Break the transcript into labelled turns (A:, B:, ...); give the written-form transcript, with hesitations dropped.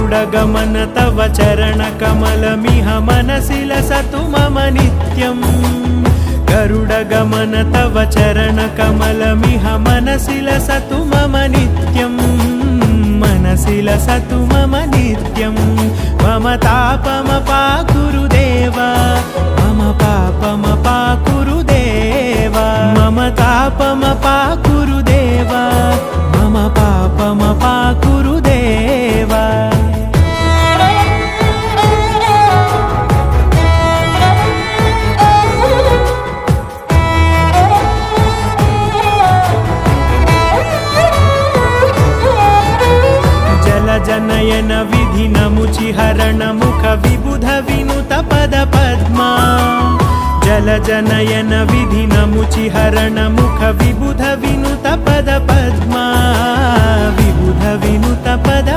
A: गरुडगमन तव चरणकमलमिह मनसि लसतु मम नित्यम् गरुडगमन तव चरणकमलमिह मनसि लसतु मम नित्यम् मनसि लसतु मम नित्यम् मम तापमपाकुरु देव मम पापमपाकुरु देव मम तापमपाकुरु देव मम पापमपाकुरु देव जनयन विधिनमुचिहरण मुख विबुध विनुत पद पद्मा जल जनयन विधिनमुचिहरण मुख विबुध विनुत पद पद्मा विबुध विनुत पद